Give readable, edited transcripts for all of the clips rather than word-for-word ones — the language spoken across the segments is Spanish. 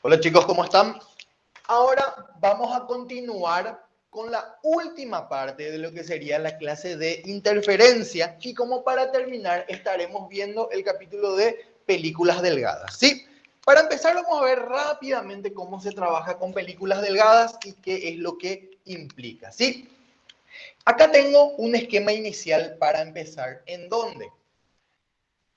Hola chicos, ¿cómo están? Ahora vamos a continuar con la última parte de lo que sería la clase de interferencia y como para terminar estaremos viendo el capítulo de películas delgadas, ¿sí? Para empezar vamos a ver rápidamente cómo se trabaja con películas delgadas y qué es lo que implica, ¿sí? Acá tengo un esquema inicial para empezar, en donde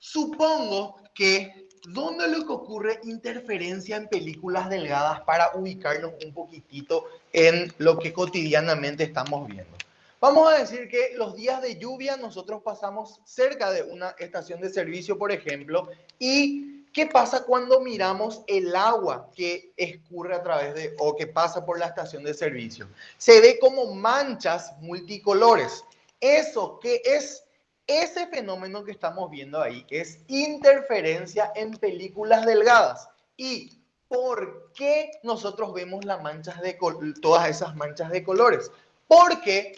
supongo que ¿dónde es lo que ocurre interferencia en películas delgadas para ubicarnos un poquitito en lo que cotidianamente estamos viendo? Vamos a decir que los días de lluvia nosotros pasamos cerca de una estación de servicio, por ejemplo, y ¿qué pasa cuando miramos el agua que escurre a través de o que pasa por la estación de servicio? Se ve como manchas multicolores. ¿Eso qué es? Ese fenómeno que estamos viendo ahí es interferencia en películas delgadas. ¿Y por qué nosotros vemos las manchas de todas esas manchas de colores? Porque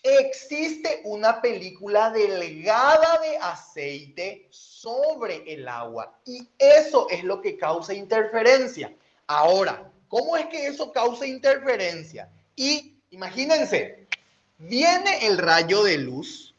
existe una película delgada de aceite sobre el agua y eso es lo que causa interferencia. Ahora, ¿cómo es que eso causa interferencia? Y imagínense, viene el rayo de luz,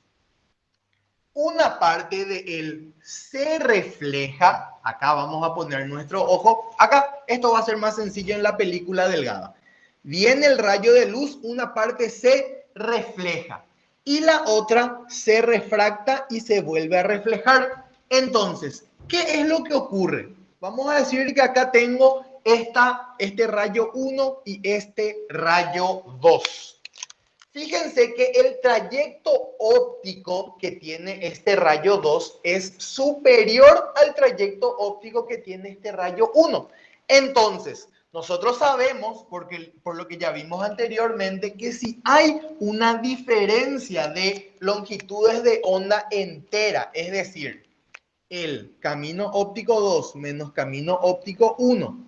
una parte de él se refleja, acá vamos a poner nuestro ojo, acá esto va a ser más sencillo en la película delgada. Viene el rayo de luz, una parte se refleja y la otra se refracta y se vuelve a reflejar. Entonces, ¿qué es lo que ocurre? Vamos a decir que acá tengo este rayo 1 y este rayo 2. Fíjense que el trayecto óptico que tiene este rayo 2 es superior al trayecto óptico que tiene este rayo 1. Entonces, nosotros sabemos, por lo que ya vimos anteriormente, que si hay una diferencia de longitudes de onda entera, es decir, el camino óptico 2 menos camino óptico 1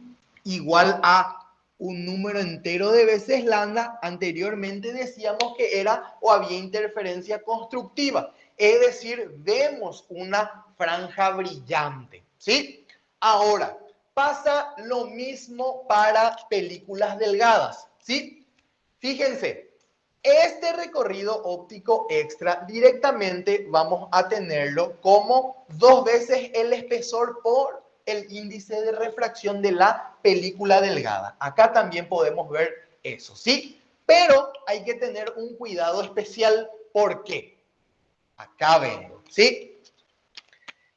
igual a un número entero de veces lambda, anteriormente decíamos que era o había interferencia constructiva, es decir, vemos una franja brillante, ¿sí? Ahora, pasa lo mismo para películas delgadas, ¿sí? Fíjense, este recorrido óptico extra directamente vamos a tenerlo como 2 veces el espesor por el índice de refracción de la película delgada. Acá también podemos ver eso, ¿sí? Pero hay que tener un cuidado especial. ¿Por qué? Acá vengo, ¿sí?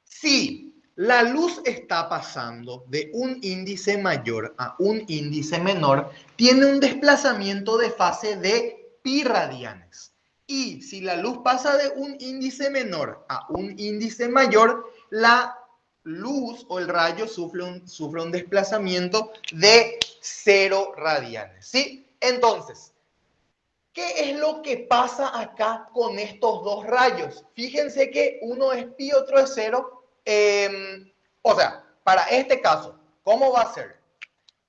Si la luz está pasando de un índice mayor a un índice menor, tiene un desplazamiento de fase de pi radianes. Y si la luz pasa de un índice menor a un índice mayor, la luz o el rayo sufre un desplazamiento de 0 radianes. ¿Sí? Entonces, ¿qué es lo que pasa acá con estos dos rayos? Fíjense que uno es pi, otro es 0. O sea, para este caso, ¿cómo va a ser?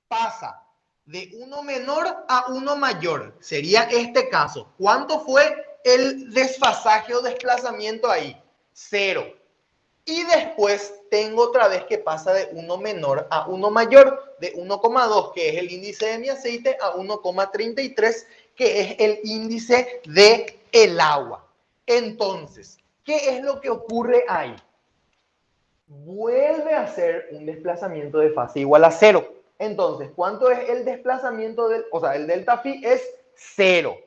Pasa de uno menor a uno mayor. Sería este caso. ¿Cuánto fue el desfasaje o desplazamiento ahí? 0. Y después tengo otra vez que pasa de uno menor a uno mayor, de 1,2, que es el índice de mi aceite, a 1,33, que es el índice de el agua. Entonces, ¿qué es lo que ocurre ahí? Vuelve a ser un desplazamiento de fase igual a 0. Entonces, ¿cuánto es el desplazamiento del, o sea, el delta phi es 0?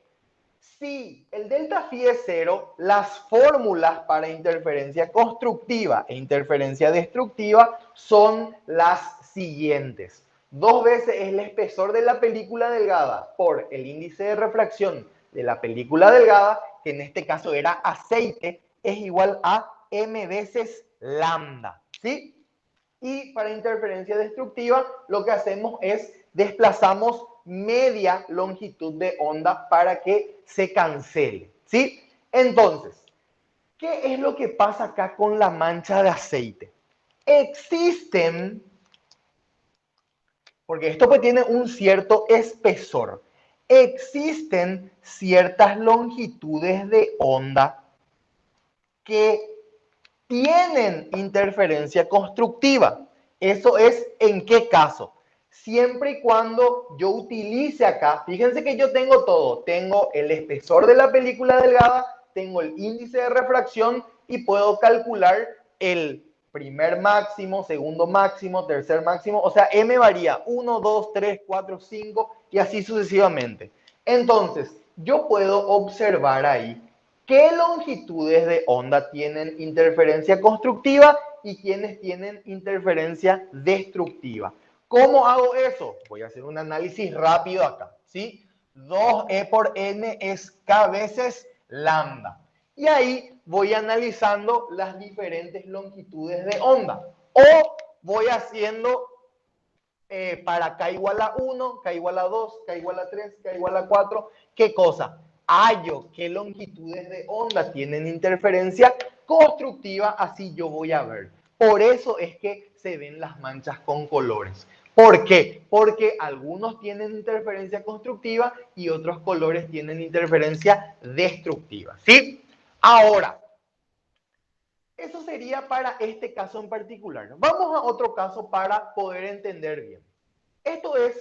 Si el delta phi es 0, las fórmulas para interferencia constructiva e interferencia destructiva son las siguientes. 2 veces el espesor de la película delgada por el índice de refracción de la película delgada, que en este caso era aceite, es igual a m veces lambda, ¿sí? Y para interferencia destructiva, lo que hacemos es desplazamos media longitud de onda para que se cancele, ¿sí? Entonces, ¿qué es lo que pasa acá con la mancha de aceite? Existen, porque esto pues tiene un cierto espesor, existen ciertas longitudes de onda que tienen interferencia constructiva. Eso es en qué caso. Siempre y cuando yo utilice acá, fíjense que yo tengo todo. Tengo el espesor de la película delgada, tengo el índice de refracción y puedo calcular el primer máximo, segundo máximo, tercer máximo. O sea, M varía 1, 2, 3, 4, 5 y así sucesivamente. Entonces, yo puedo observar ahí qué longitudes de onda tienen interferencia constructiva y quiénes tienen interferencia destructiva. ¿Cómo hago eso? Voy a hacer un análisis rápido acá, ¿sí? 2E por N es K veces lambda. Y ahí voy analizando las diferentes longitudes de onda. O voy haciendo para K igual a 1, K igual a 2, K igual a 3, K igual a 4. ¿Qué cosa? Hallo qué longitudes de onda tienen interferencia constructiva, así yo voy a ver. Por eso es que se ven las manchas con colores. ¿Por qué? Porque algunos tienen interferencia constructiva y otros colores tienen interferencia destructiva. ¿Sí? Ahora, eso sería para este caso en particular. Vamos a otro caso para poder entender bien. Esto es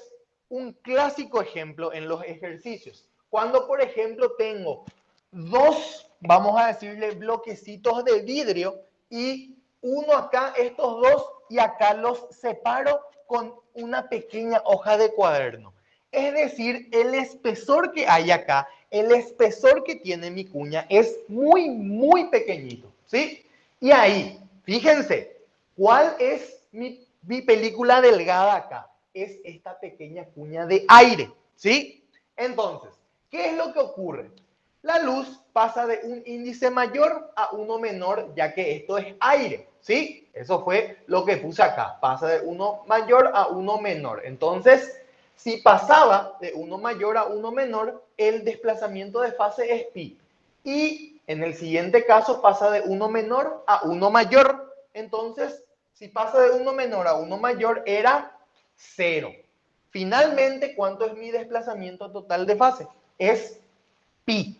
un clásico ejemplo en los ejercicios. Cuando, por ejemplo, tengo dos, vamos a decirle, bloquecitos de vidrio y uno acá, estos dos, y acá los separo con una pequeña hoja de cuaderno. Es decir, el espesor que hay acá, el espesor que tiene mi cuña es muy, muy pequeñito, ¿sí? Y ahí, fíjense, ¿cuál es mi película delgada acá? Es esta pequeña cuña de aire, ¿sí? Entonces, ¿qué es lo que ocurre? La luz pasa de un índice mayor a uno menor, ya que esto es aire, ¿sí? Eso fue lo que puse acá, pasa de uno mayor a uno menor. Entonces, si pasaba de uno mayor a uno menor, el desplazamiento de fase es pi. Y en el siguiente caso pasa de uno menor a uno mayor. Entonces, si pasa de uno menor a uno mayor, era 0. Finalmente, ¿cuánto es mi desplazamiento total de fase? Es pi.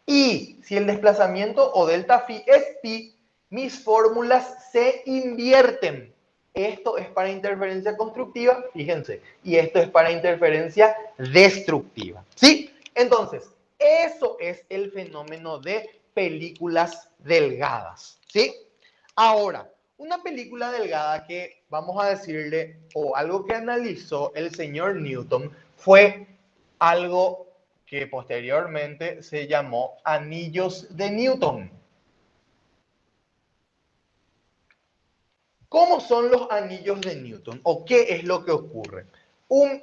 Y si el desplazamiento o delta phi es pi, mis fórmulas se invierten. Esto es para interferencia constructiva, fíjense, y esto es para interferencia destructiva. ¿Sí? Entonces, eso es el fenómeno de películas delgadas. ¿Sí? Ahora, una película delgada que vamos a decirle, o algo que analizó el señor Newton, fue algo que posteriormente se llamó anillos de Newton. ¿Cómo son los anillos de Newton? ¿O qué es lo que ocurre?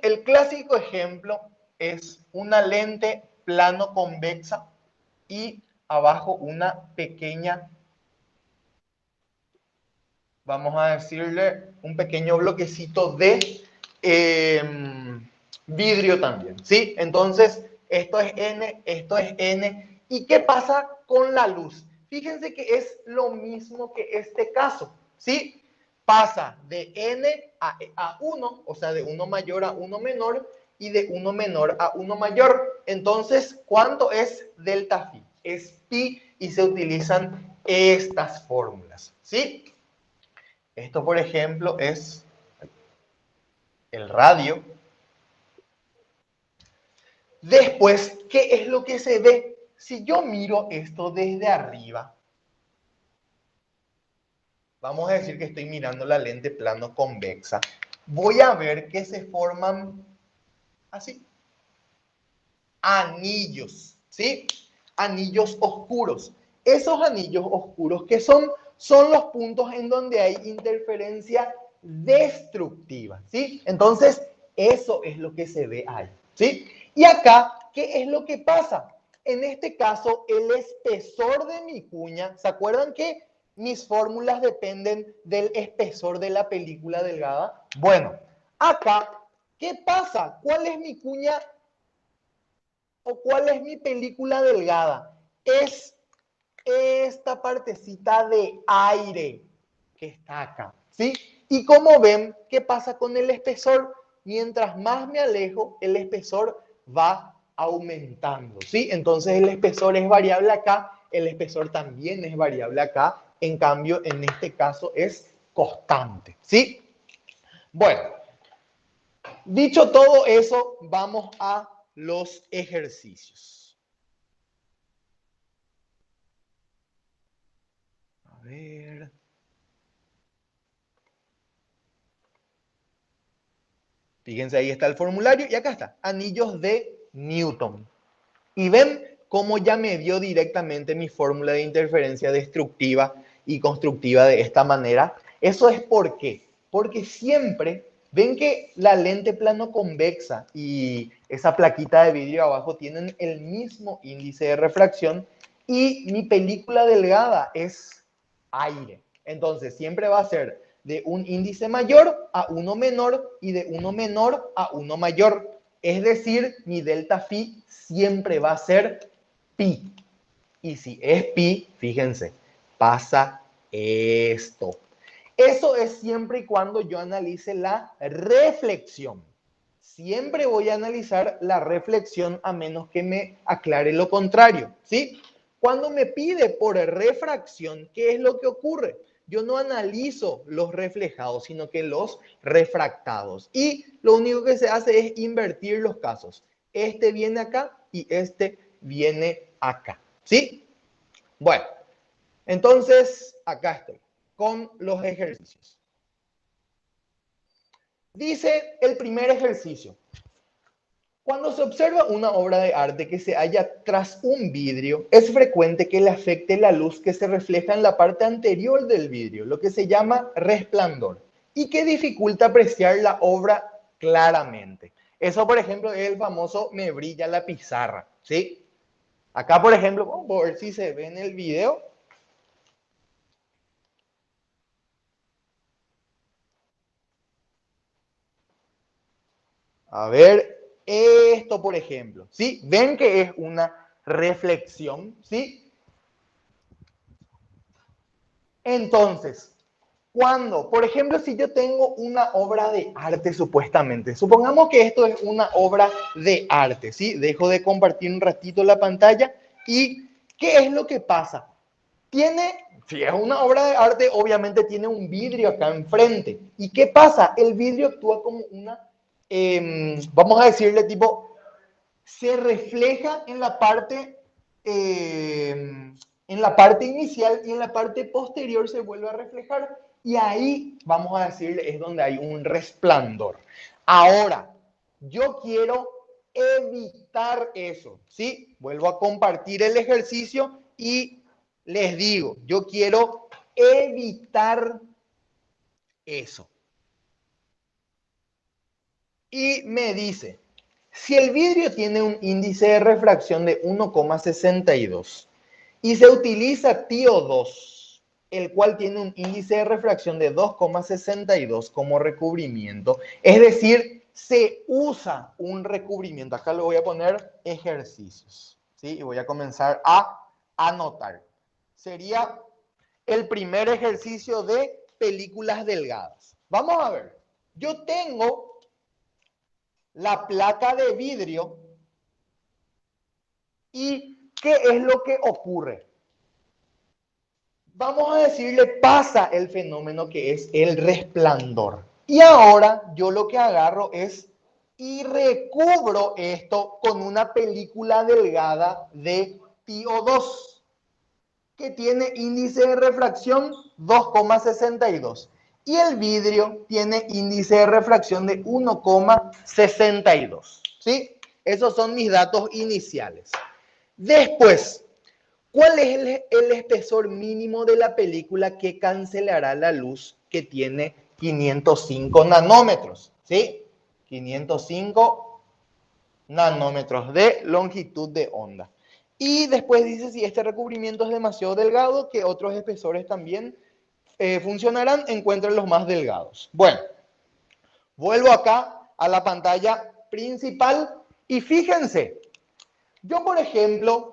El clásico ejemplo es una lente plano convexa y abajo una pequeña, vamos a decirle, un pequeño bloquecito de vidrio también, ¿sí? Entonces, esto es N, esto es N. ¿Y qué pasa con la luz? Fíjense que es lo mismo que este caso, ¿sí? Pasa de N a 1, o sea, de 1 mayor a 1 menor, y de 1 menor a 1 mayor. Entonces, ¿cuánto es delta phi? Es pi y se utilizan estas fórmulas, ¿sí? Esto, por ejemplo, es el radio. Después, ¿qué es lo que se ve? Si yo miro esto desde arriba, vamos a decir que estoy mirando la lente plano convexa, voy a ver que se forman así, anillos, ¿sí? Anillos oscuros. Esos anillos oscuros que son los puntos en donde hay interferencia destructiva, ¿sí? Entonces, eso es lo que se ve ahí, ¿sí? Y acá, ¿qué es lo que pasa? En este caso, el espesor de mi cuña, ¿se acuerdan que mis fórmulas dependen del espesor de la película delgada? Bueno, acá, ¿qué pasa? ¿Cuál es mi cuña o cuál es mi película delgada? Es esta partecita de aire que está acá, ¿sí? Y como ven, ¿qué pasa con el espesor? Mientras más me alejo, el espesor va aumentando, ¿sí? Entonces el espesor es variable acá, el espesor también es variable acá, en cambio, en este caso es constante, ¿sí? Bueno, dicho todo eso, vamos a los ejercicios. A ver. Fíjense, ahí está el formulario y acá está, anillos de Newton. Y ven cómo ya me dio directamente mi fórmula de interferencia destructiva y constructiva de esta manera. Eso es ¿por qué? Porque siempre ven que la lente plano convexa y esa plaquita de vidrio abajo tienen el mismo índice de refracción y mi película delgada es aire. Entonces siempre va a ser de un índice mayor a uno menor y de uno menor a uno mayor. Es decir, mi delta phi siempre va a ser pi. Y si es pi, fíjense, pasa esto. Eso es siempre y cuando yo analice la reflexión. Siempre voy a analizar la reflexión a menos que me aclare lo contrario, ¿sí? Cuando me pide por refracción, ¿qué es lo que ocurre? Yo no analizo los reflejados, sino que los refractados. Y lo único que se hace es invertir los casos. Este viene acá y este viene acá, ¿sí? Bueno, entonces acá estoy con los ejercicios. Dice el primer ejercicio. Cuando se observa una obra de arte que se halla tras un vidrio, es frecuente que le afecte la luz que se refleja en la parte anterior del vidrio, lo que se llama resplandor, y que dificulta apreciar la obra claramente. Eso, por ejemplo, es el famoso me brilla la pizarra, ¿sí? Acá, por ejemplo, vamos a ver si se ve en el video. A ver, esto, por ejemplo, ¿sí? Ven que es una reflexión, ¿sí? Entonces, cuando, por ejemplo, si yo tengo una obra de arte supuestamente, supongamos que esto es una obra de arte, ¿sí? Dejo de compartir un ratito la pantalla y ¿qué es lo que pasa? Si es una obra de arte, obviamente tiene un vidrio acá enfrente. ¿Y qué pasa? El vidrio actúa como una, vamos a decirle tipo, se refleja en la parte inicial y en la parte posterior se vuelve a reflejar. Y ahí, vamos a decirle, es donde hay un resplandor. Ahora, yo quiero evitar eso, ¿sí? Vuelvo a compartir el ejercicio y les digo, yo quiero evitar eso. Y me dice, si el vidrio tiene un índice de refracción de 1,62 y se utiliza TiO2, el cual tiene un índice de refracción de 2,62 como recubrimiento, es decir, se usa un recubrimiento. Acá le voy a poner ejercicios, ¿sí? Y voy a comenzar a anotar. Sería el primer ejercicio de películas delgadas. Vamos a ver. Yo tengo la placa de vidrio y ¿qué es lo que ocurre? Vamos a decirle, pasa el fenómeno que es el resplandor. Y ahora yo lo que agarro es y recubro esto con una película delgada de TiO2 que tiene índice de refracción 2,62 y el vidrio tiene índice de refracción de 1,62. ¿Sí? Esos son mis datos iniciales. Después, ¿cuál es el espesor mínimo de la película que cancelará la luz que tiene 505 nanómetros? ¿Sí? 505 nanómetros de longitud de onda. Y después dice si este recubrimiento es demasiado delgado, que otros espesores también funcionarán, encuentren los más delgados. Bueno, vuelvo acá a la pantalla principal y fíjense, yo por ejemplo,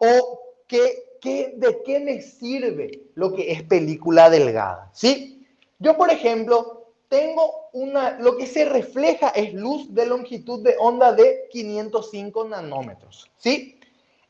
¿de qué me sirve lo que es película delgada? ¿Sí? Yo por ejemplo, lo que se refleja es luz de longitud de onda de 505 nanómetros. ¿Sí?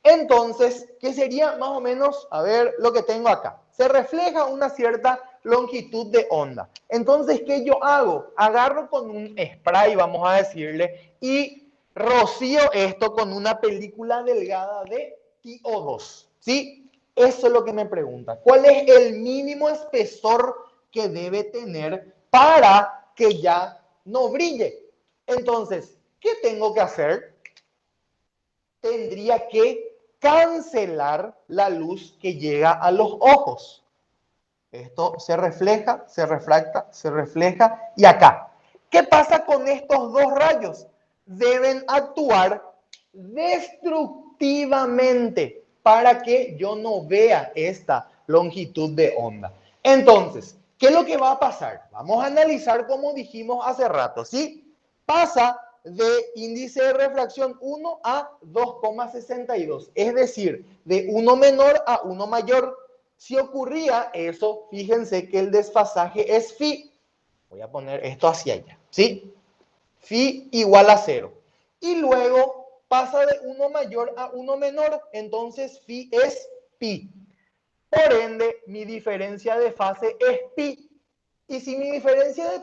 Entonces, ¿qué sería más o menos? A ver, lo que tengo acá. Se refleja una cierta longitud de onda. Entonces, ¿qué yo hago? Agarro con un spray, vamos a decirle, y rocío esto con una película delgada de TiO2. ¿Sí? Eso es lo que me pregunta. ¿Cuál es el mínimo espesor que debe tener para que ya no brille? Entonces, ¿qué tengo que hacer? Tendría que cancelar la luz que llega a los ojos. Esto se refleja, se refracta, se refleja y acá. ¿Qué pasa con estos dos rayos? Deben actuar destructivamente para que yo no vea esta longitud de onda. Entonces, ¿qué es lo que va a pasar? Vamos a analizar como dijimos hace rato, ¿sí? Pasa de índice de refracción 1 a 2,62, es decir, de 1 menor a 1 mayor. Si ocurría eso, fíjense que el desfasaje es phi. Voy a poner esto hacia allá, ¿sí? Phi igual a 0. Y luego pasa de 1 mayor a 1 menor, entonces phi es pi. Por ende, mi diferencia de fase es pi. Y si mi diferencia de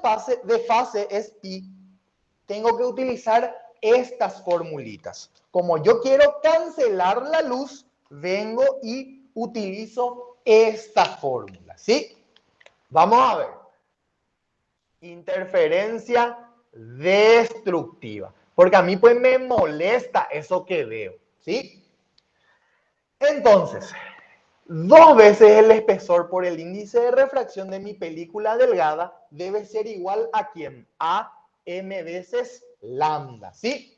fase es pi, tengo que utilizar estas formulitas. Como yo quiero cancelar la luz, vengo y utilizo esta fórmula, ¿sí? Vamos a ver. Interferencia destructiva. Porque a mí pues me molesta eso que veo, ¿sí? Entonces, 2 veces el espesor por el índice de refracción de mi película delgada debe ser igual a ¿quién? A m veces lambda, ¿sí?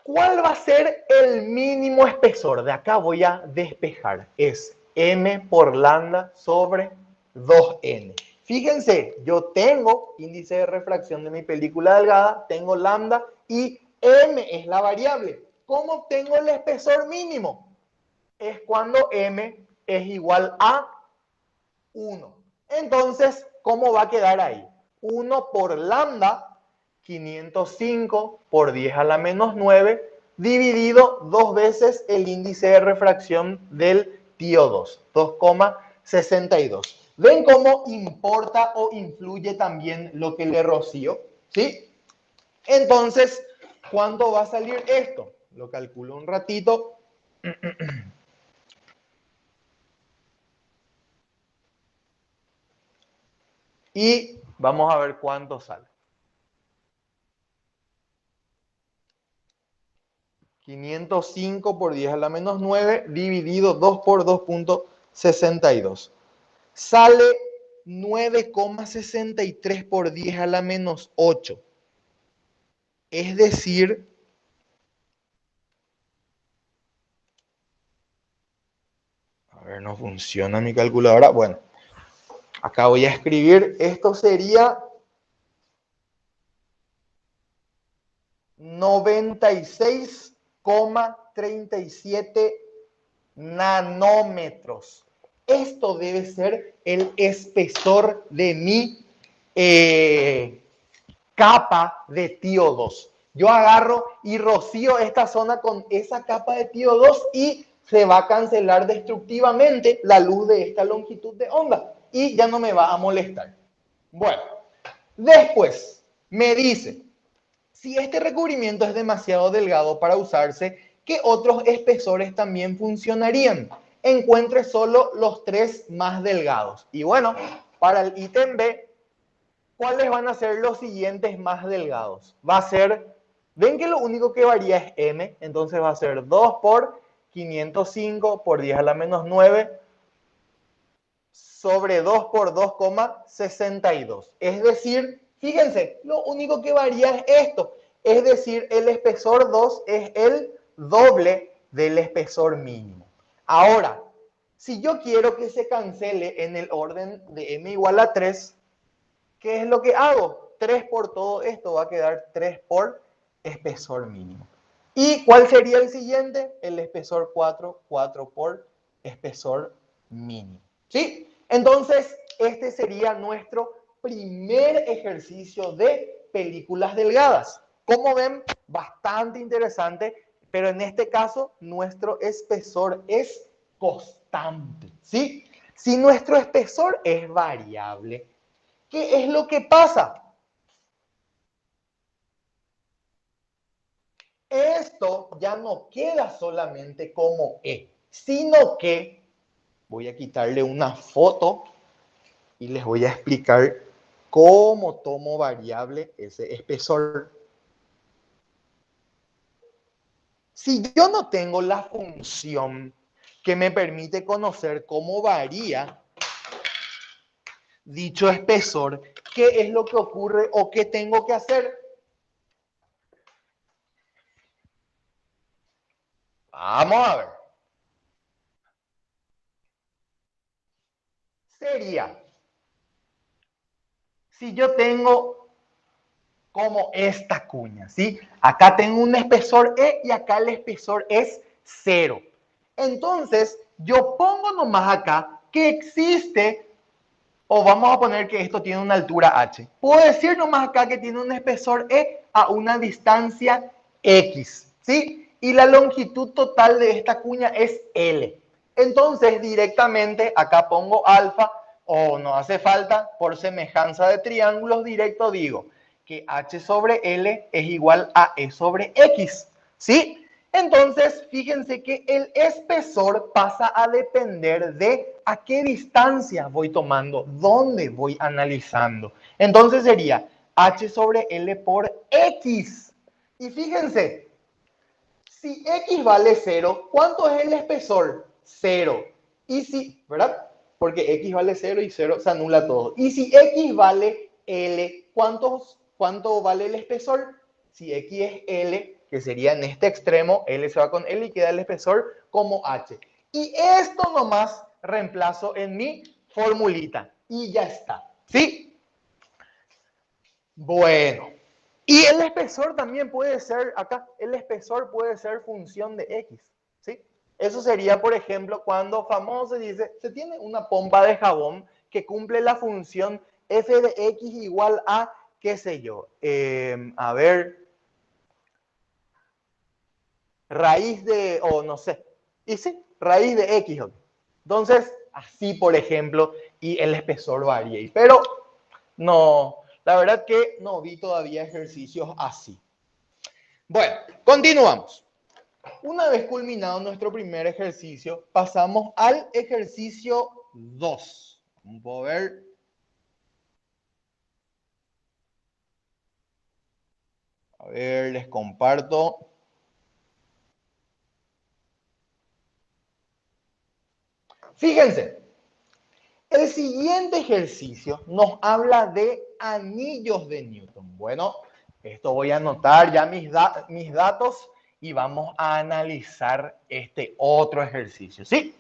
¿Cuál va a ser el mínimo espesor? De acá voy a despejar. Es m por lambda sobre 2n. Fíjense, yo tengo índice de refracción de mi película delgada, tengo lambda y m es la variable. ¿Cómo obtengo el espesor mínimo? Es cuando m es igual a 1. Entonces, ¿cómo va a quedar ahí? 1 por lambda, 505 por 10 a la menos 9, dividido 2 veces el índice de refracción del TiO2, 2,62. ¿Ven cómo importa o influye también lo que le rocío? ¿Sí? Entonces, ¿cuánto va a salir esto? Lo calculo un ratito. Y vamos a ver cuánto sale. 505 por 10 a la menos 9 dividido 2 por 2,62. Sale 9,63 por 10 a la menos 8. Es decir, a ver, no funciona mi calculadora. Bueno, acá voy a escribir. Esto sería 96,37 nanómetros. Esto debe ser el espesor de mi capa de TiO2. Yo agarro y rocío esta zona con esa capa de TiO2 y se va a cancelar destructivamente la luz de esta longitud de onda y ya no me va a molestar. Bueno, después me dice, si este recubrimiento es demasiado delgado para usarse, ¿qué otros espesores también funcionarían? Encuentre solo los 3 más delgados. Y bueno, para el ítem B, ¿cuáles van a ser los siguientes más delgados? Va a ser, ven que lo único que varía es m, entonces va a ser 2 por 505 por 10 a la menos 9 sobre 2 por 2,62. Es decir, fíjense, lo único que varía es esto. Es decir, el espesor 2 es el doble del espesor mínimo. Ahora, si yo quiero que se cancele en el orden de m igual a 3, ¿qué es lo que hago? 3 por todo esto va a quedar 3 por espesor mínimo. ¿Y cuál sería el siguiente? El espesor 4, 4 por espesor mínimo. ¿Sí? Entonces, este sería nuestro primer ejercicio de películas delgadas. Como ven, bastante interesante, pero en este caso nuestro espesor es constante. ¿Sí? Si nuestro espesor es variable, ¿qué es lo que pasa? Esto ya no queda solamente como E, sino que voy a quitarle una foto y les voy a explicar cómo tomo variable ese espesor. Si yo no tengo la función que me permite conocer cómo varía dicho espesor, ¿qué es lo que ocurre o qué tengo que hacer? Vamos a ver. Sería, si yo tengo como esta cuña, ¿sí? Acá tengo un espesor E y acá el espesor es 0. Entonces, yo pongo nomás acá que existe, o vamos a poner que esto tiene una altura h. Puedo decir nomás acá que tiene un espesor E a una distancia x, ¿sí? Y la longitud total de esta cuña es L. Entonces, directamente acá pongo alfa, o no hace falta, por semejanza de triángulos, directo digo que h sobre L es igual a E sobre X, ¿sí? Entonces, fíjense que el espesor pasa a depender de a qué distancia voy tomando, dónde voy analizando. Entonces sería h sobre L por X. Y fíjense, si X vale 0, ¿cuánto es el espesor? 0. Y si, ¿verdad? Porque X vale 0 y 0 se anula todo. Y si X vale L, ¿cuánto vale el espesor? Si X es L, que sería en este extremo, L se va con L y queda el espesor como H. Y esto nomás reemplazo en mi formulita. Y ya está. ¿Sí? Bueno. Y el espesor también puede ser, acá, el espesor puede ser función de X, ¿sí? Eso sería, por ejemplo, cuando famoso dice, se tiene una pompa de jabón que cumple la función f de X igual a, qué sé yo, a ver, raíz de, o no sé, y sí, raíz de X. Entonces, así, por ejemplo, y el espesor varía. Pero no, la verdad que no vi todavía ejercicios así. Bueno, continuamos. Una vez culminado nuestro primer ejercicio, pasamos al ejercicio 2. Vamos a ver. A ver, les comparto. Fíjense, el siguiente ejercicio nos habla de anillos de Newton. Bueno, esto voy a anotar ya mis datos y vamos a analizar este otro ejercicio, ¿sí?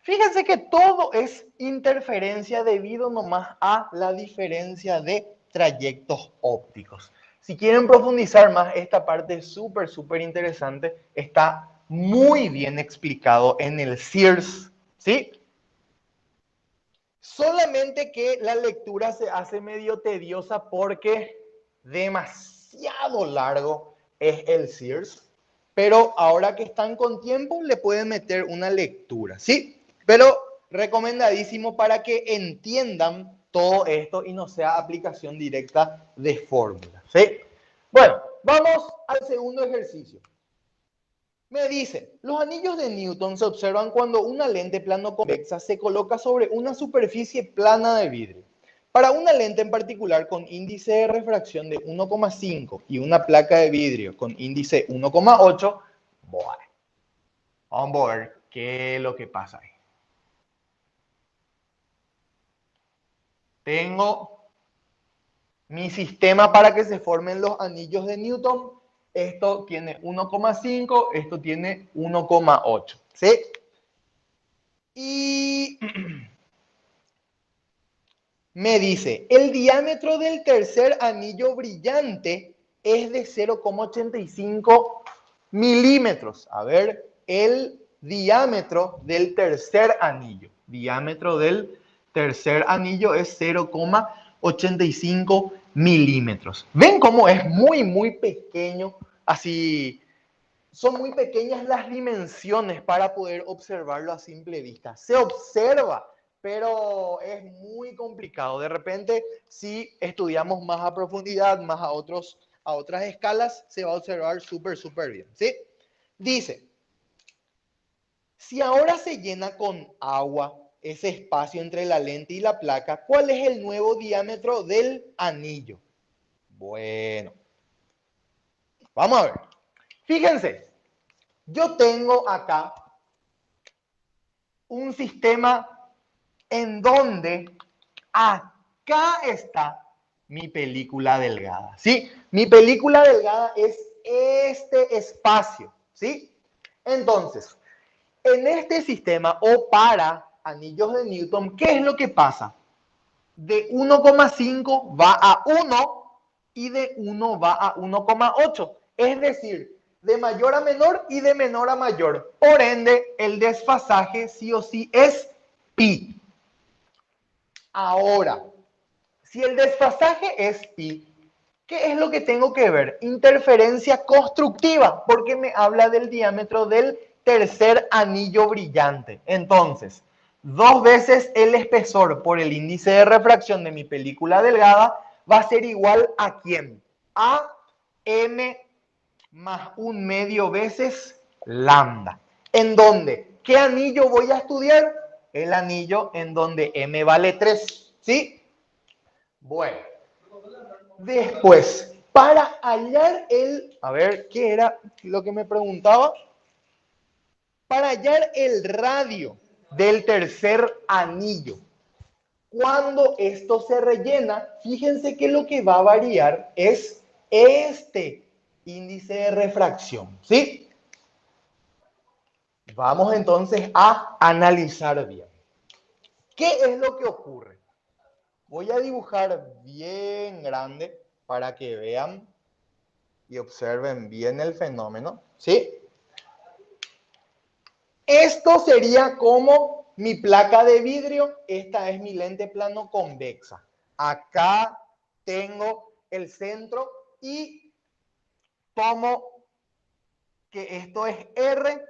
Fíjense que todo es interferencia debido nomás a la diferencia de trayectos ópticos. Si quieren profundizar más, esta parte es súper interesante. Está muy bien explicado en el SEARS, ¿sí? Solamente que la lectura se hace medio tediosa porque demasiado largo es el SEARS. Pero ahora que están con tiempo, le pueden meter una lectura, ¿sí? Pero recomendadísimo para que entiendan todo esto y no sea aplicación directa de fórmula, ¿sí? Bueno, vamos al segundo ejercicio. Me dice, los anillos de Newton se observan cuando una lente plano convexa se coloca sobre una superficie plana de vidrio. Para una lente en particular con índice de refracción de 1,5 y una placa de vidrio con índice 1,8, bueno, vamos a ver qué es lo que pasa ahí. Tengo mi sistema para que se formen los anillos de Newton. Esto tiene 1,5, esto tiene 1,8, ¿sí? Y me dice, el diámetro del tercer anillo brillante es de 0,85 milímetros. A ver, el diámetro del tercer anillo. Diámetro del tercer anillo es 0,85 milímetros. ¿Ven cómo es muy pequeño? Así, son muy pequeñas las dimensiones para poder observarlo a simple vista. Se observa, pero es muy complicado. De repente, si estudiamos más a profundidad, más a otras escalas, se va a observar súper bien, ¿sí? Dice, si ahora se llena con agua ese espacio entre la lente y la placa, ¿cuál es el nuevo diámetro del anillo? Bueno, vamos a ver. Fíjense, yo tengo acá un sistema en donde acá está mi película delgada, ¿sí? Mi película delgada es este espacio, ¿sí? Entonces, en este sistema o para anillos de Newton, ¿qué es lo que pasa? De 1,5 va a 1 y de 1 va a 1,8. Es decir, de mayor a menor y de menor a mayor. Por ende, el desfasaje sí o sí es pi. Ahora, si el desfasaje es pi, ¿qué es lo que tengo que ver? Interferencia constructiva, porque me habla del diámetro del tercer anillo brillante. Entonces, 2 veces el espesor por el índice de refracción de mi película delgada va a ser igual a ¿quién? A m más 1/2 veces lambda. ¿En dónde? ¿Qué anillo voy a estudiar? El anillo en donde m vale 3, ¿sí? Bueno, después, para hallar a ver, ¿qué era lo que me preguntaba? Para hallar el radio del tercer anillo. Cuando esto se rellena, fíjense que lo que va a variar es este índice de refracción, ¿sí? Vamos entonces a analizar bien. ¿Qué es lo que ocurre? Voy a dibujar bien grande para que vean y observen bien el fenómeno, ¿sí? Esto sería como mi placa de vidrio, esta es mi lente plano convexa. Acá tengo el centro y tomo que esto es R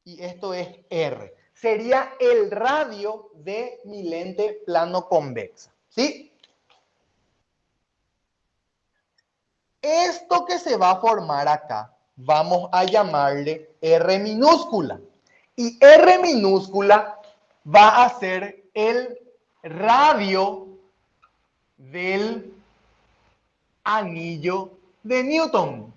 y esto es R. Sería el radio de mi lente plano convexa, ¿sí? Esto que se va a formar acá, vamos a llamarle R minúscula. Y R minúscula va a ser el radio del anillo de Newton.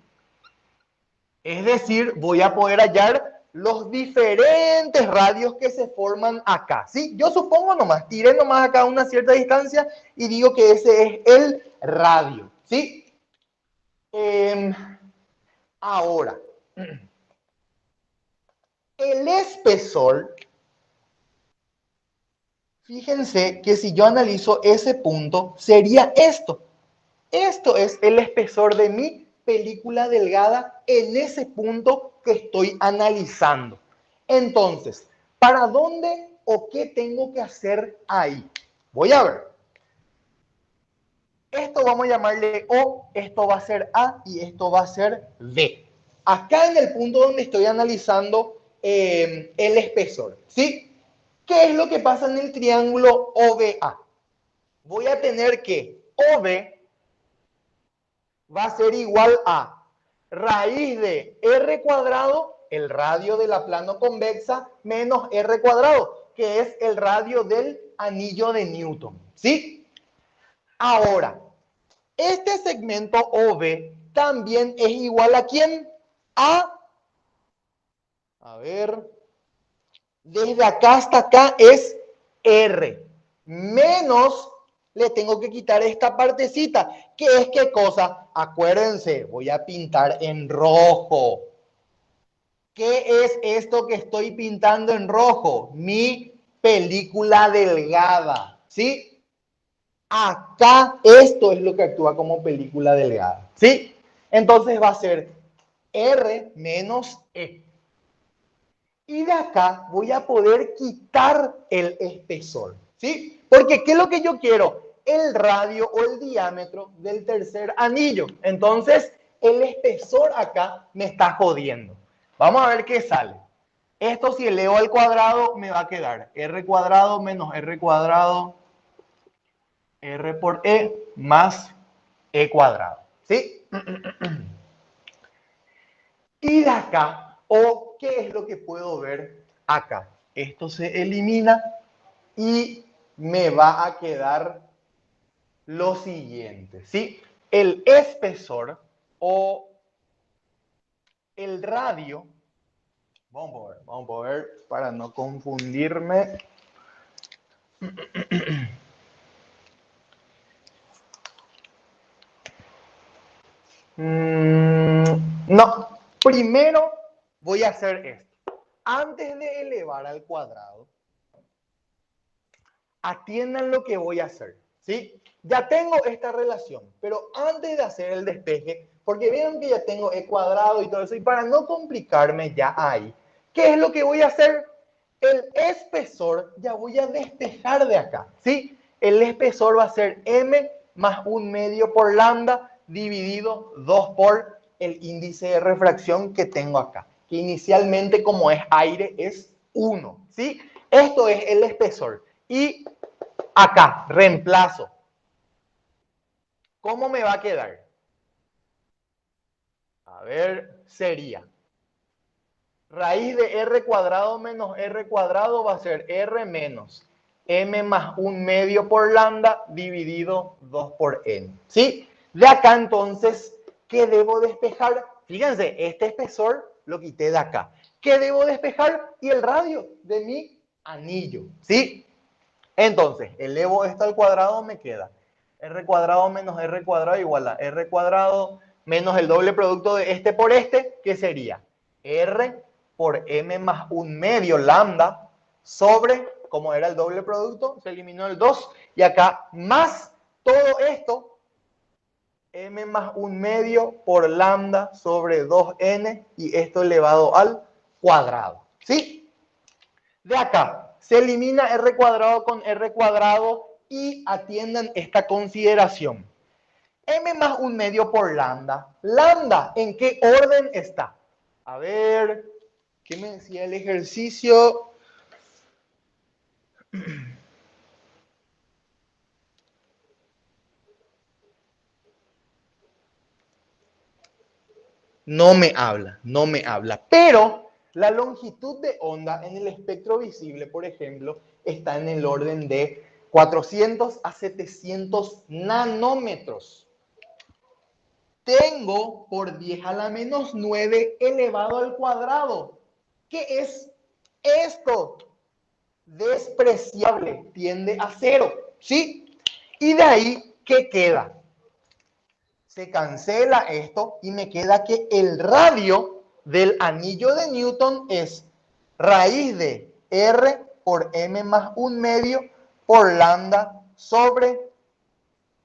Es decir, voy a poder hallar los diferentes radios que se forman acá, ¿sí? Yo supongo nomás, tiré nomás acá a una cierta distancia y digo que ese es el radio, ¿sí? Ahora, el espesor, fíjense que si yo analizo ese punto, sería esto. Esto es el espesor de mi película delgada en ese punto que estoy analizando. Entonces, ¿para dónde o qué tengo que hacer ahí? Voy a ver. Esto vamos a llamarle O, esto va a ser A y esto va a ser B. Acá en el punto donde estoy analizando el espesor, ¿sí? ¿Qué es lo que pasa en el triángulo OBA? Voy a tener que OB va a ser igual a raíz de R cuadrado, el radio de la plano convexa, menos R cuadrado, que es el radio del anillo de Newton, ¿sí? Ahora, este segmento OB también es igual a ¿quién? A ver, desde acá hasta acá es R, menos le tengo que quitar esta partecita, que es ¿qué cosa? Acuérdense, voy a pintar en rojo. ¿Qué es esto que estoy pintando en rojo? Mi película delgada, ¿sí? Acá esto es lo que actúa como película delgada, ¿sí? Entonces va a ser R menos E. Y de acá voy a poder quitar el espesor, ¿sí? Porque ¿qué es lo que yo quiero? El radio o el diámetro del tercer anillo. Entonces, el espesor acá me está jodiendo. Vamos a ver qué sale. Esto si elevo al cuadrado me va a quedar r cuadrado menos r cuadrado, r por e más e cuadrado. ¿Sí? Y de acá, o ¿qué es lo que puedo ver acá? Esto se elimina y me va a quedar lo siguiente, ¿sí? El espesor o el radio, vamos a ver para no confundirme. No, primero voy a hacer esto. Antes de elevar al cuadrado, atiendan lo que voy a hacer, ¿sí? Ya tengo esta relación, pero antes de hacer el despeje, porque vieron que ya tengo e cuadrado y todo eso, y para no complicarme ya ahí, ¿qué es lo que voy a hacer? El espesor ya voy a despejar de acá, ¿sí? El espesor va a ser m más 1/2 por lambda dividido 2 por el índice de refracción que tengo acá, que inicialmente como es aire es 1, ¿sí? Esto es el espesor. Y acá, reemplazo. ¿Cómo me va a quedar? A ver, sería raíz de r cuadrado menos r cuadrado va a ser r menos m más 1/2 por lambda dividido 2 por n. ¿Sí? De acá entonces, ¿qué debo despejar? Fíjense, este espesor lo quité de acá. ¿Qué debo despejar? Y el radio de mi anillo. ¿Sí? Entonces, elevo esto al cuadrado, me queda r cuadrado menos r cuadrado igual a r cuadrado menos el doble producto de este por este, que sería r por m más 1/2 lambda sobre, como era el doble producto, se eliminó el 2, y acá más todo esto, m más 1/2 por lambda sobre 2n, y esto elevado al cuadrado. ¿Sí? De acá, se elimina r cuadrado con r cuadrado y atiendan esta consideración. M más 1/2 por lambda. Lambda, ¿en qué orden está? A ver, ¿qué me decía el ejercicio? No me habla, no me habla. Pero la longitud de onda en el espectro visible, por ejemplo, está en el orden de 400 a 700 nanómetros. Tengo por 10 a la menos 9 elevado al cuadrado. ¿Qué es esto? Despreciable, tiende a 0, ¿sí? Y de ahí, ¿qué queda? Se cancela esto y me queda que el radio del anillo de Newton es raíz de R por M más 1/2 por lambda sobre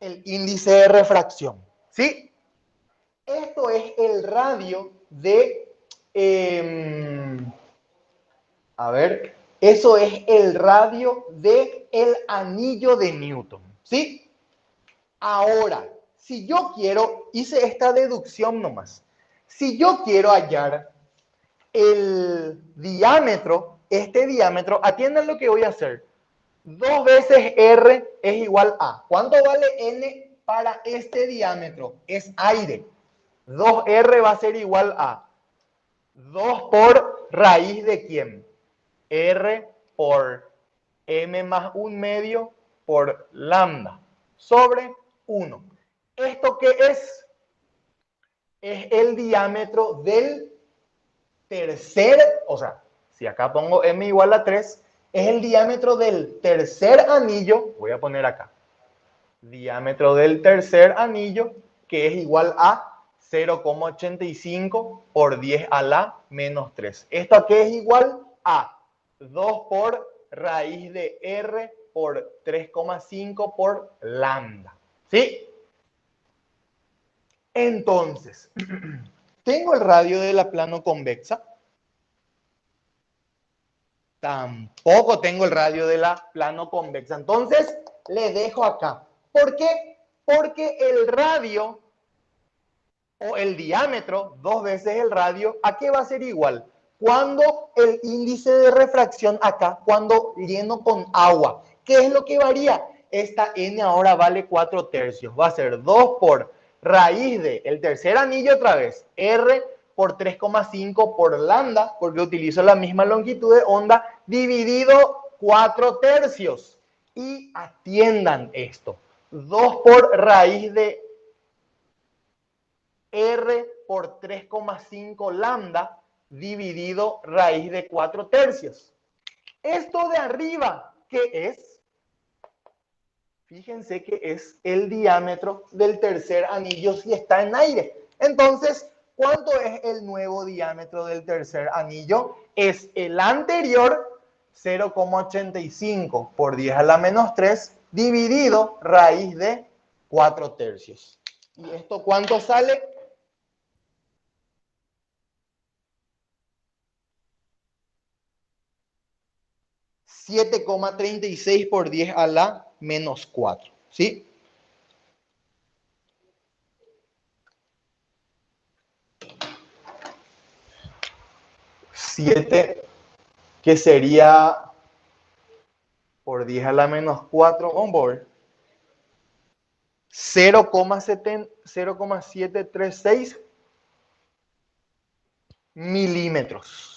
el índice de refracción, ¿sí? Esto es el radio de, a ver, eso es el radio de el anillo de Newton, ¿sí? Ahora, si yo quiero, hice esta deducción nomás, si yo quiero hallar el diámetro, este diámetro, atiendan lo que voy a hacer. 2 veces R es igual a, ¿cuánto vale N para este diámetro? Es aire. 2R va a ser igual a 2 por raíz de ¿quién? R por M más 1/2 por lambda sobre 1. ¿Esto qué es? Es el diámetro del tercer, o sea, si acá pongo M igual a 3, es el diámetro del tercer anillo, voy a poner acá, diámetro del tercer anillo, que es igual a 0,85 por 10 a la menos 3. ¿Esto a qué es igual? A 2 por raíz de R por 3,5 por lambda. ¿Sí? Entonces, ¿tengo el radio de la plano convexa? Tampoco tengo el radio de la plano convexa. Entonces, le dejo acá. ¿Por qué? Porque el radio o el diámetro, 2 veces el radio, ¿a qué va a ser igual? Cuando el índice de refracción acá, cuando lleno con agua, ¿qué es lo que varía? Esta n ahora vale 4/3. Va a ser 2 por raíz de el tercer anillo otra vez, r por 3,5 por lambda, porque utilizo la misma longitud de onda, dividido 4/3. Y atiendan esto, 2 por raíz de r por 3,5 lambda dividido raíz de 4/3. Esto de arriba, ¿qué es? Fíjense que es el diámetro del tercer anillo si está en aire. Entonces, ¿cuánto es el nuevo diámetro del tercer anillo? Es el anterior, 0,85 por 10 a la menos 3 dividido raíz de 4/3. ¿Y esto cuánto sale? 7,36 por 10 a la menos 4. ¿Sí? Siete, que sería por 10 a la menos 4, on board. 0,736 milímetros.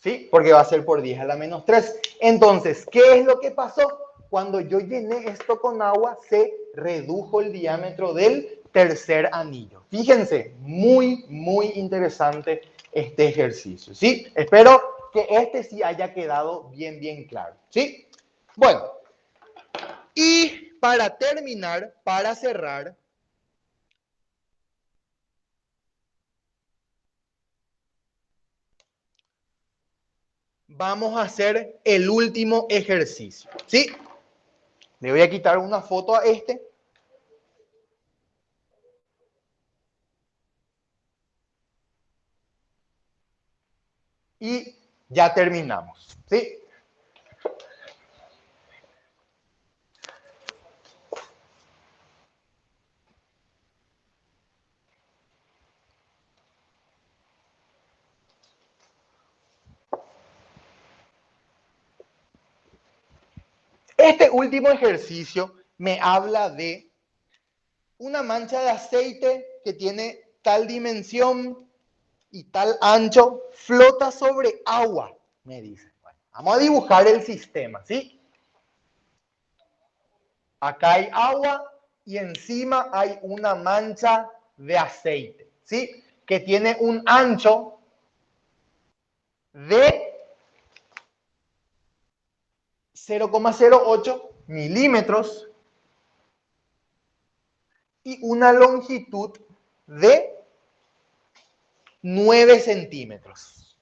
¿Sí? Porque va a ser por 10 a la menos 3. Entonces, ¿qué es lo que pasó? Cuando yo llené esto con agua, se redujo el diámetro del tercer anillo. Fíjense, muy, muy interesante este ejercicio. ¿Sí? Espero que este sí haya quedado bien, bien claro. ¿Sí? Bueno, y para terminar, para cerrar, vamos a hacer el último ejercicio. ¿Sí? Le voy a quitar una foto a este. Y ya terminamos. ¿Sí? Este último ejercicio me habla de una mancha de aceite que tiene tal dimensión y tal ancho, flota sobre agua, me dice. Bueno, vamos a dibujar el sistema, ¿sí? Acá hay agua y encima hay una mancha de aceite, ¿sí? Que tiene un ancho de 0,08 milímetros y una longitud de 9 centímetros.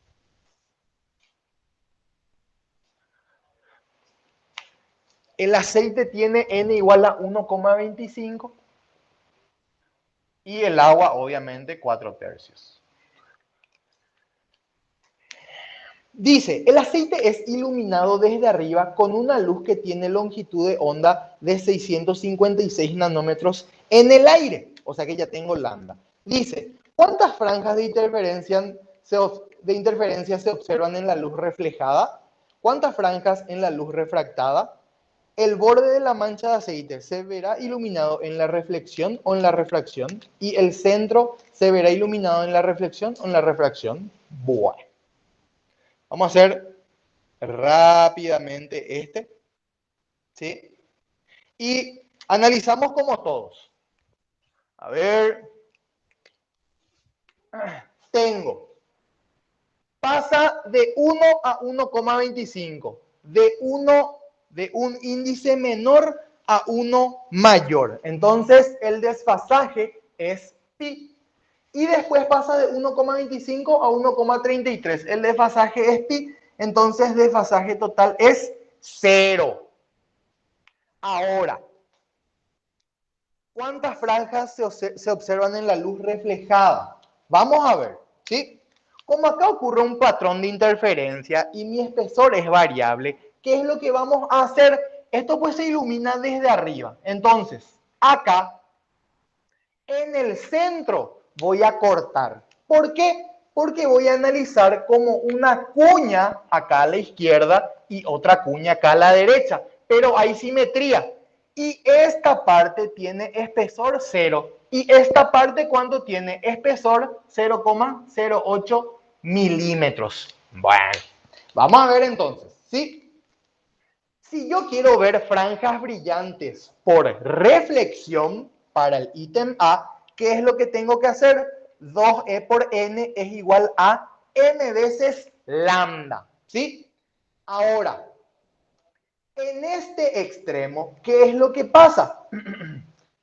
El aceite tiene N igual a 1,25 y el agua obviamente 4/3. Dice, el aceite es iluminado desde arriba con una luz que tiene longitud de onda de 656 nanómetros en el aire. O sea que ya tengo lambda. Dice, ¿cuántas franjas de interferencia se observan en la luz reflejada? ¿Cuántas franjas en la luz refractada? El borde de la mancha de aceite se verá iluminado en la reflexión o en la refracción. Y el centro se verá iluminado en la reflexión o en la refracción. Bueno. Vamos a hacer rápidamente este, ¿sí? Y analizamos como todos. A ver, tengo, pasa de 1 a 1,25, de un índice menor a uno mayor. Entonces, el desfasaje es pi. Y después pasa de 1,25 a 1,33. El desfasaje es pi, entonces desfasaje total es 0. Ahora, ¿cuántas franjas se observan en la luz reflejada? Vamos a ver, ¿sí? Como acá ocurre un patrón de interferencia y mi espesor es variable, ¿qué es lo que vamos a hacer? Esto pues se ilumina desde arriba. Entonces, acá En el centro voy a cortar. ¿Por qué? Porque voy a analizar como una cuña acá a la izquierda y otra cuña acá a la derecha. Pero hay simetría. Y esta parte tiene espesor 0. Y esta parte, ¿cuánto tiene? Espesor 0,08 milímetros. Bueno, vamos a ver entonces, ¿sí? Si yo quiero ver franjas brillantes por reflexión para el ítem A, ¿qué es lo que tengo que hacer? 2E por N es igual a M veces lambda, ¿sí? Ahora, en este extremo, ¿qué es lo que pasa?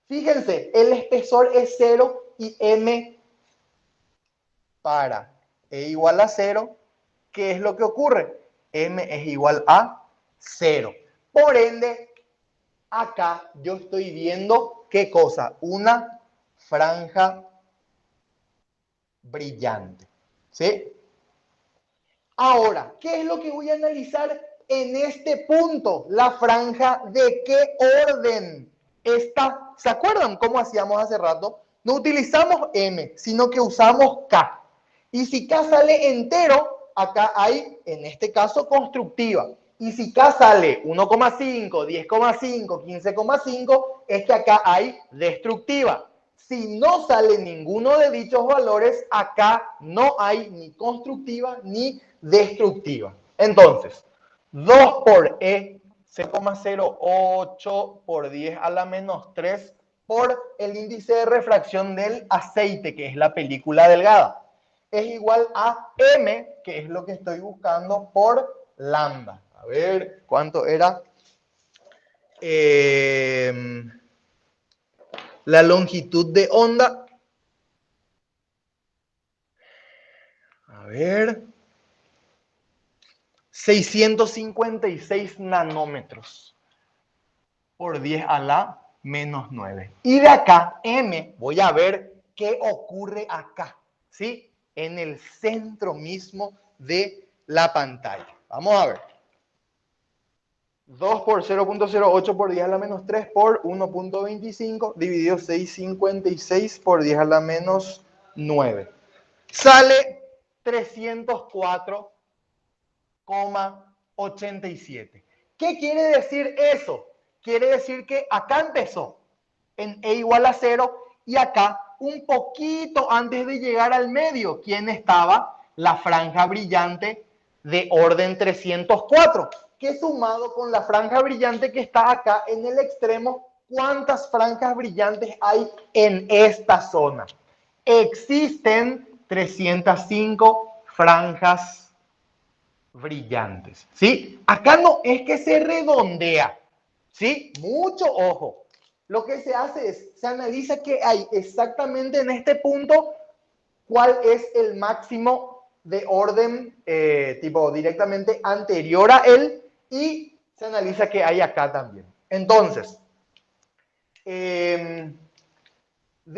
Fíjense, el espesor es 0 y M para E igual a 0, ¿qué es lo que ocurre? M es igual a 0. Por ende, acá yo estoy viendo, ¿qué cosa? Una franja brillante, ¿sí? Ahora, ¿qué es lo que voy a analizar en este punto? La franja de qué orden está. ¿Se acuerdan cómo hacíamos hace rato? No utilizamos M, sino que usamos K. Y si K sale entero, acá hay, en este caso, constructiva. Y si K sale 1,5, 10,5, 15,5, es que acá hay destructiva. Si no sale ninguno de dichos valores, acá no hay ni constructiva ni destructiva. Entonces, 2 por E, 0,08 por 10 a la menos 3 por el índice de refracción del aceite, que es la película delgada, es igual a M, que es lo que estoy buscando, por lambda. A ver, ¿cuánto era? La longitud de onda. A ver. 656 nanómetros por 10 a la menos 9. Y de acá, M, voy a ver qué ocurre acá, ¿sí? En el centro mismo de la pantalla. Vamos a ver. 2 por 0,08 por 10 a la menos 3 por 1,25 dividido 656 por 10 a la menos 9. Sale 304,87. ¿Qué quiere decir eso? Quiere decir que acá empezó en E igual a 0 y acá un poquito antes de llegar al medio, ¿quién estaba? La franja brillante de orden 304, que sumado con la franja brillante que está acá en el extremo, ¿cuántas franjas brillantes hay en esta zona? Existen 305 franjas brillantes, ¿sí? Acá no es que se redondea, ¿sí? Mucho ojo. Lo que se hace es, se analiza qué hay exactamente en este punto, cuál es el máximo de orden, tipo directamente anterior a él, y se analiza qué hay acá también. Entonces, de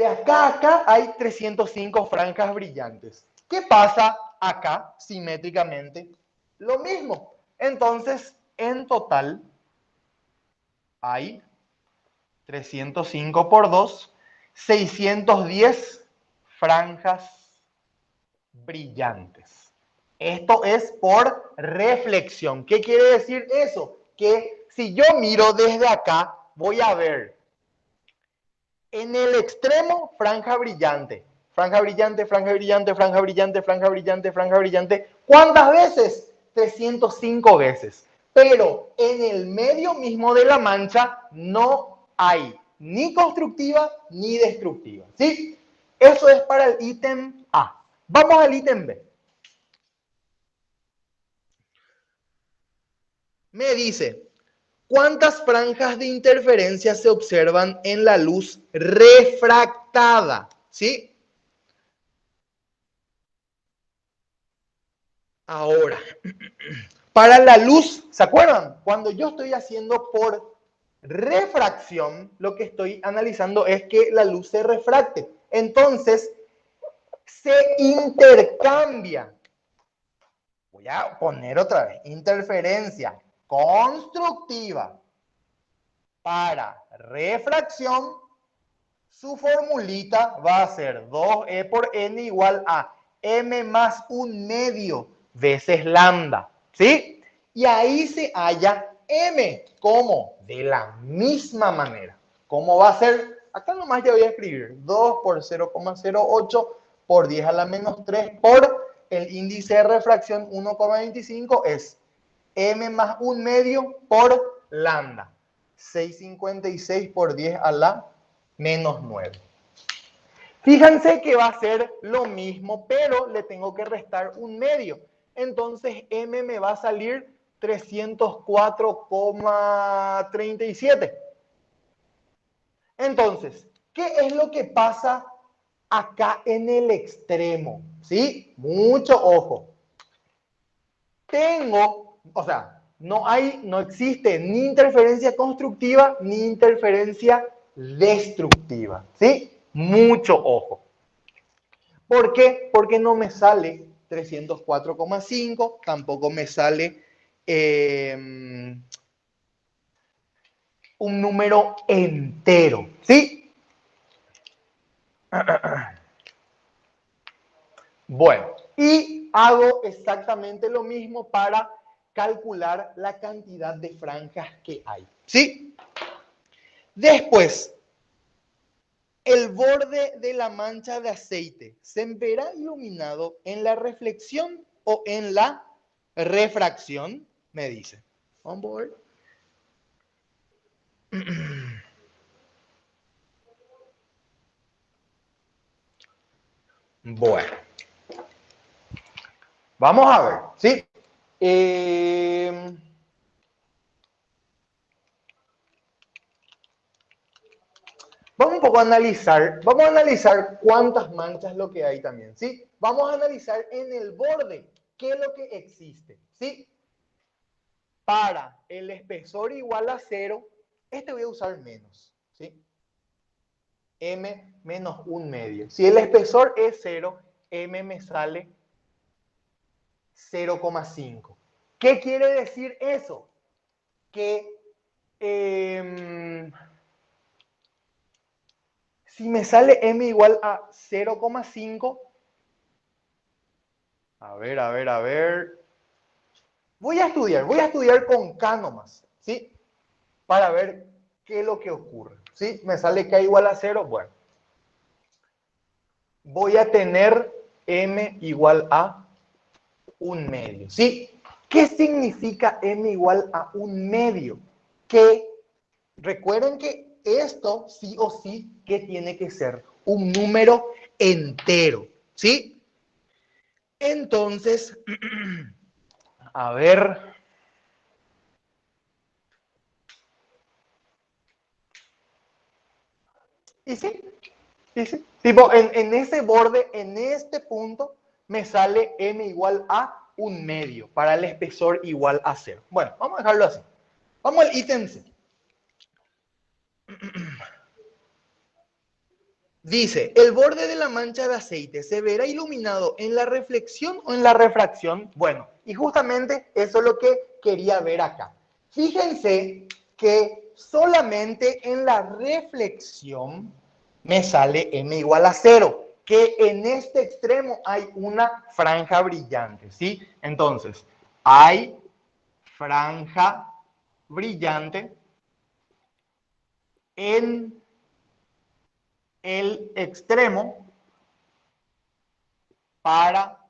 acá a acá hay 305 franjas brillantes. ¿Qué pasa acá simétricamente? Lo mismo. Entonces, en total hay 305 por 2, 610 franjas brillantes. Esto es por reflexión. ¿Qué quiere decir eso? Que si yo miro desde acá, voy a ver en el extremo franja brillante. Franja brillante, franja brillante, franja brillante, franja brillante, franja brillante. ¿Cuántas veces? 305 veces. Pero en el medio mismo de la mancha no hay ni constructiva ni destructiva. ¿Sí? Eso es para el ítem A. Vamos al ítem B. Me dice, ¿cuántas franjas de interferencia se observan en la luz refractada? ¿Sí? Ahora, para la luz, ¿se acuerdan? Cuando yo estoy haciendo por refracción, lo que estoy analizando es que la luz se refracte. Entonces, se intercambia. Voy a poner otra vez, interferencia constructiva para refracción Su formulita va a ser 2e por n igual a m más 1/2 veces lambda, ¿sí? Y ahí se halla m. ¿Cómo? De la misma manera. ¿Cómo va a ser? Acá nomás ya voy a escribir 2 por 0,08 por 10 a la menos 3 por el índice de refracción 1,25 es m más 1/2 por lambda. 6,56 por 10 a la menos 9. Fíjense que va a ser lo mismo, pero le tengo que restar 1/2. Entonces m me va a salir 304,37. Entonces, ¿qué es lo que pasa acá en el extremo? ¿Sí? Mucho ojo. No existe ni interferencia constructiva ni interferencia destructiva, ¿sí? Mucho ojo. ¿Por qué? Porque no me sale 304,5, tampoco me sale un número entero, ¿sí? Bueno, y hago exactamente lo mismo para calcular la cantidad de franjas que hay, ¿sí? Después, el borde de la mancha de aceite se verá iluminado en la reflexión o en la refracción, me dice. On board. Bueno, vamos a ver, ¿sí? Vamos un poco a analizar cuántas manchas lo que hay también, ¿sí? Vamos a analizar en el borde qué es lo que existe, ¿sí? Para el espesor igual a 0, este voy a usar menos, ¿sí? M menos 1/2. Si el espesor es 0, M me sale 0,5. ¿Qué quiere decir eso? Que si me sale M igual a 0,5, a ver. Voy a estudiar con K nomás, ¿sí? Para ver qué es lo que ocurre, ¿sí? Me sale K igual a 0, bueno. Voy a tener M igual a 1/2, ¿sí? ¿Qué significa M igual a 1/2? Que recuerden que esto sí o sí que tiene que ser un número entero, ¿sí? Entonces, a ver. ¿Y sí? ¿Y sí? Tipo, en ese borde, en este punto, me sale M igual a 1/2 para el espesor igual a 0. Bueno, vamos a dejarlo así. Vamos al ítem C. Dice, el borde de la mancha de aceite se verá iluminado en la reflexión o en la refracción. Bueno, y justamente eso es lo que quería ver acá. Fíjense que solamente en la reflexión me sale M igual a 0, que en este extremo hay una franja brillante, ¿sí? Entonces, hay franja brillante en el extremo para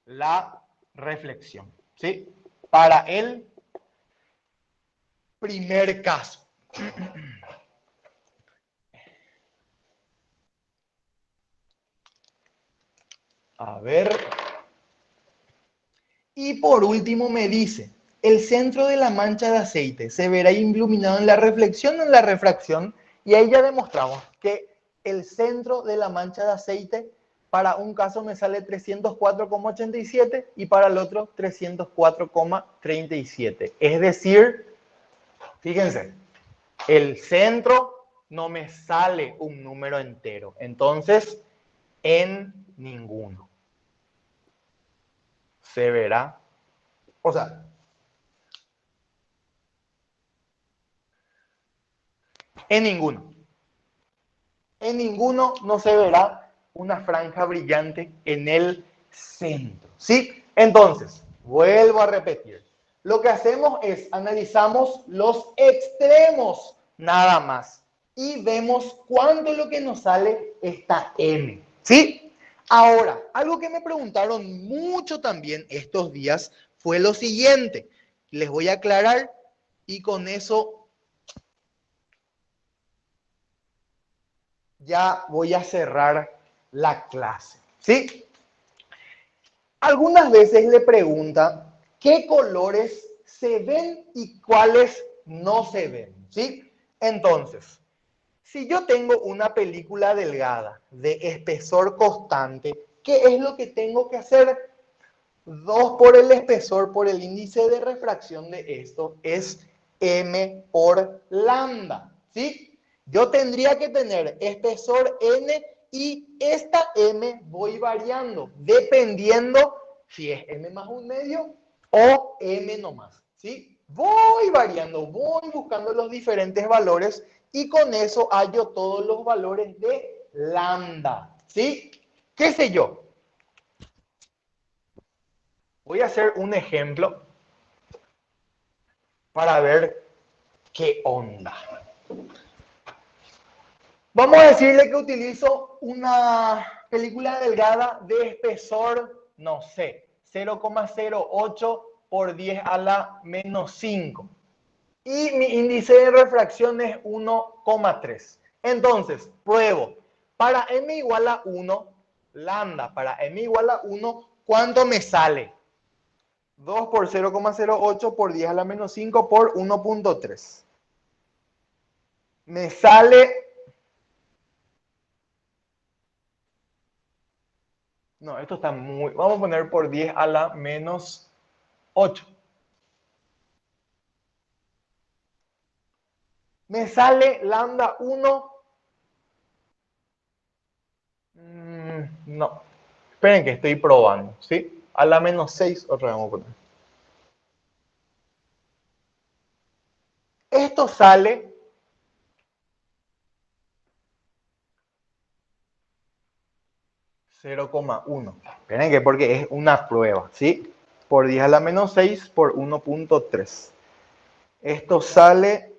la reflexión, ¿sí? Para el primer caso. A ver. Y por último me dice, el centro de la mancha de aceite se verá iluminado en la reflexión o en la refracción. Y ahí ya demostramos que el centro de la mancha de aceite para un caso me sale 304,87 y para el otro 304,37. Es decir, fíjense, el centro no me sale un número entero. Entonces, en ninguno se verá. O sea, en ninguno. En ninguno no se verá una franja brillante en el centro, ¿sí? Entonces, vuelvo a repetir. Lo que hacemos es analizamos los extremos nada más y vemos cuánto es lo que nos sale esta M, ¿sí? Ahora, algo que me preguntaron mucho también estos días fue lo siguiente. Les voy a aclarar y con eso ya voy a cerrar la clase, ¿sí? Algunas veces le preguntan qué colores se ven y cuáles no se ven, ¿sí? Entonces, si yo tengo una película delgada de espesor constante, ¿qué es lo que tengo que hacer? 2 por el espesor por el índice de refracción de esto es m por lambda, ¿sí? Yo tendría que tener espesor n y esta m voy variando dependiendo si es m más un medio o m nomás, ¿sí? Voy variando, voy buscando los diferentes valores y con eso hallo todos los valores de lambda, ¿sí? ¿Qué sé yo? Voy a hacer un ejemplo para ver qué onda. Vamos a decirle que utilizo una película delgada de espesor, no sé, 0,08 por 10 a la menos 5. Y mi índice de refracción es 1,3. Entonces, pruebo. Para m igual a 1, lambda, para m igual a 1, ¿cuánto me sale? 2 por 0,08 por 10 a la menos 5 por 1,3. Me sale... No, esto está muy... Vamos a poner por 10 a la menos 8. Me sale lambda 1. No. Esperen que estoy probando, ¿sí? A la menos 6, otra vez vamos a poner. Esto sale 0,1. Esperen que porque es una prueba, ¿sí? Por 10 a la menos 6 por 1,3. Esto sale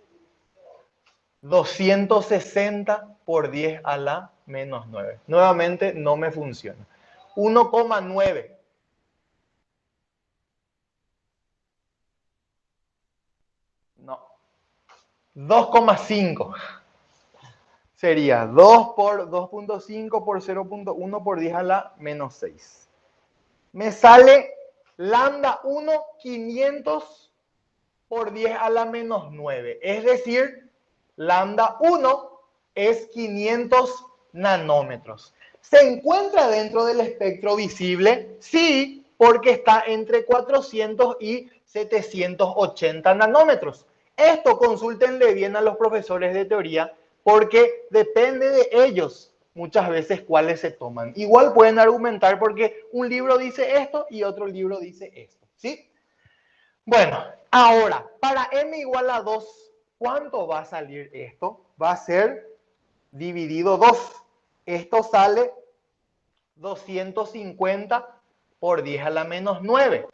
260 por 10 a la menos 9. Nuevamente no me funciona. 1,9. No. 2,5. Sería 2 por 2,5 por 0,1 por 10 a la menos 6. Me sale lambda 1, 500 por 10 a la menos 9. Es decir, lambda 1 es 500 nanómetros. ¿Se encuentra dentro del espectro visible? Sí, porque está entre 400 y 780 nanómetros. Esto consúltenle bien a los profesores de teoría porque depende de ellos muchas veces cuáles se toman. Igual pueden argumentar porque un libro dice esto y otro libro dice esto, ¿sí? Bueno, ahora, para m igual a 2, ¿cuánto va a salir esto? Va a ser dividido 2. Esto sale 250 por 10 a la menos 9.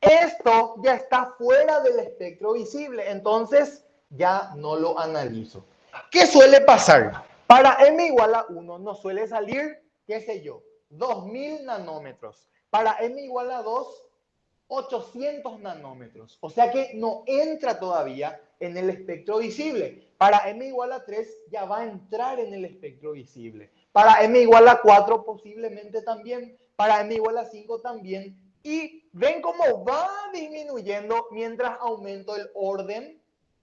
Esto ya está fuera del espectro visible, entonces ya no lo analizo. ¿Qué suele pasar? Para m igual a 1 nos suele salir, qué sé yo, 2000 nanómetros. Para m igual a 2, 800 nanómetros. O sea que no entra todavía en el espectro visible. Para m igual a 3 ya va a entrar en el espectro visible. Para m igual a 4 posiblemente también. Para m igual a 5 también. Y ven cómo va disminuyendo mientras aumento el orden.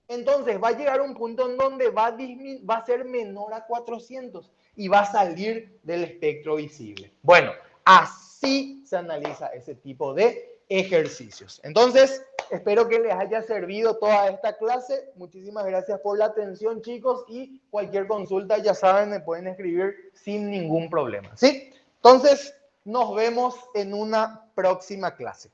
Entonces va a llegar un punto en donde va a ser menor a 400 y va a salir del espectro visible. Bueno, así se analiza ese tipo de ejercicios. Entonces, espero que les haya servido toda esta clase. Muchísimas gracias por la atención, chicos, y cualquier consulta, ya saben, me pueden escribir sin ningún problema, ¿sí? Entonces, nos vemos en una próxima clase.